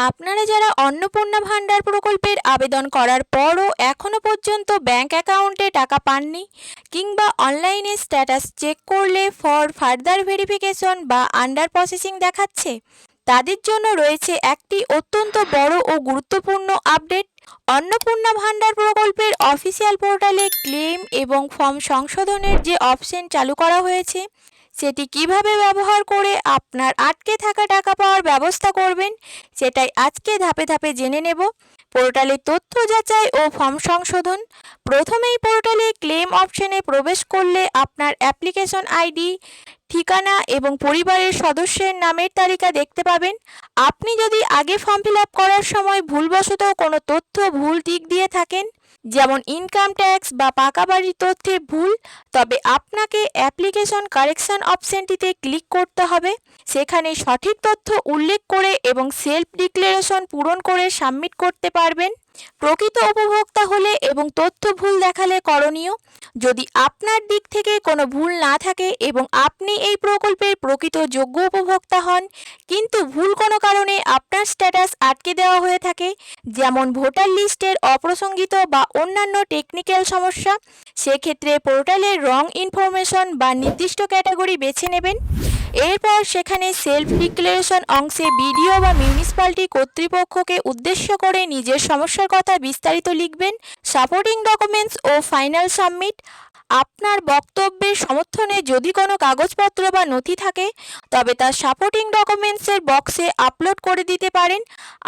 আপনারা যারা অন্নপূর্ণা ভান্ডার প্রকল্পের আবেদন করার পরও এখনও পর্যন্ত ব্যাংক অ্যাকাউন্টে টাকা পাননি কিংবা অনলাইনে স্ট্যাটাস চেক করলে ফর ফার্দার ভেরিফিকেশন বা আন্ডার প্রসেসিং দেখাচ্ছে, তাদের জন্য রয়েছে একটি অত্যন্ত বড় ও গুরুত্বপূর্ণ আপডেট। অন্নপূর্ণা ভান্ডার প্রকল্পের অফিসিয়াল পোর্টালে ক্লেম এবং ফর্ম সংশোধনের যে অপশন চালু করা হয়েছে, সেটি কিভাবে ব্যবহার করে আপনার আটকে থাকা টাকা পাওয়ার ব্যবস্থা করবেন, সেটাই আজকে ধাপে ধাপে জেনে নেব। পোর্টালে তথ্য যাচাই ও ফর্ম সংশোধন। প্রথমেই পোর্টালে ক্লেম অপশনে প্রবেশ করলে আপনার অ্যাপ্লিকেশন আইডি, ঠিকানা এবং পরিবারের সদস্যের নামের তালিকা দেখতে পাবেন। আপনি যদি আগে ফর্ম ফিল আপ করার সময় ভুলবশত কোনো তথ্য ভুল দিক দিয়ে থাকেন, যেমন ইনকাম ট্যাক্স বা পাকা বাড়ির তথ্যে ভুল, তবে আপনাকে অ্যাপ্লিকেশন কারেকশন অপশনটিতে ক্লিক করতে হবে। সেখানে সঠিক তথ্য উল্লেখ করে এবং সেলফ ডিক্লারেশন পূরণ করে সাবমিট করতে পারবেন। প্রকৃত উপভোক্তা হলে এবং তথ্য ভুল দেখালে করণীয়: যদি আপনার দিক থেকে কোনো ভুল না থাকে এবং আপনি এই প্রকল্পের প্রকৃত যোগ্য উপভোক্তা হন, কিন্তু ভুল কোনো কারণে আপনার স্ট্যাটাস আটকে দেওয়া হয়ে থাকে, যেমন ভোটার লিস্টের অপ্রসঙ্গিত বা অন্যান্য টেকনিক্যাল সমস্যা, সেক্ষেত্রে পোর্টালের রং ইনফরমেশন বা নির্দিষ্ট ক্যাটাগরি বেছে নেবেন। এরপর সেখানে সেলফ ডিক্লারেশন অংশে বিডিও বা মিউনিসিপ্যালিটি কর্তৃপক্ষকে উদ্দেশ্য করে নিজের সমস্যার কথা বিস্তারিত লিখবেন। সাপোর্টিং ডকুমেন্টস ও ফাইনাল সাবমিট। আপনার বক্তব্যের সমর্থনে যদি কোনো কাগজপত্র বা নথি থাকে, তবে তা সাপোর্টিং ডকুমেন্টসের বক্সে আপলোড করে দিতে পারেন।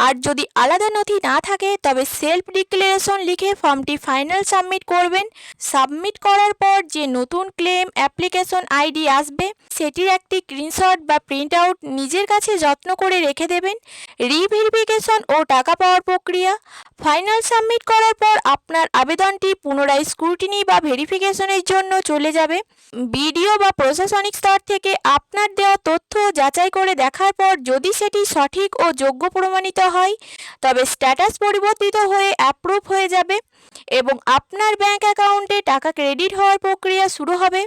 আর যদি আলাদা নথি না থাকে, তবে সেলফ ডিক্লারেশন লিখে ফর্মটি ফাইনাল সাবমিট করবেন। সাবমিট করার পর যে নতুন ক্লেম অ্যাপ্লিকেশন আইডি আসবে, সেটির একটি স্ক্রিনশট বা প্রিন্ট আউট নিজের কাছে যত্ন করে রেখে দেবেন। রিভেরিফিকেশন ও টাকা পাওয়ার প্রক্রিয়া। ফাইনাল সাবমিট করার পর আপনার আবেদনটি পুনরায় স্ক্রুটিনি বা ভেরিফিকেশনের জন্য চলে যাবে। বিডিও বা প্রশাসনিক স্তর থেকে আপনার দেওয়া তথ্য যাচাই করে দেখার পর যদি সেটি সঠিক ও যোগ্য প্রমাণিত হয়, তবে স্ট্যাটাস পরিবর্তিত হয়ে অ্যাপ্রুভ হয়ে যাবে এবং আপনার ব্যাংক অ্যাকাউন্টে টাকা ক্রেডিট হওয়ার প্রক্রিয়া শুরু হবে।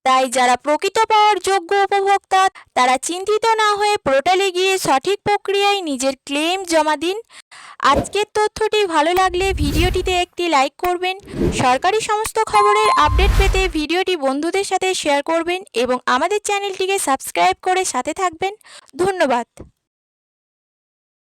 তাই যারা প্রকৃত পাওয়ার যোগ্য উপভোক্তা, তারা চিন্তিত না হয়ে পোর্টালে গিয়ে সঠিক প্রক্রিয়ায় নিজের ক্লেম জমা দিন। আজকের তথ্যটি ভালো লাগলে ভিডিওটিতে একটি লাইক করবেন। সরকারি সমস্ত খবরের আপডেট পেতে ভিডিওটি বন্ধুদের সাথে শেয়ার করবেন এবং আমাদের চ্যানেলটিকে সাবস্ক্রাইব করে সাথে থাকবেন। ধন্যবাদ।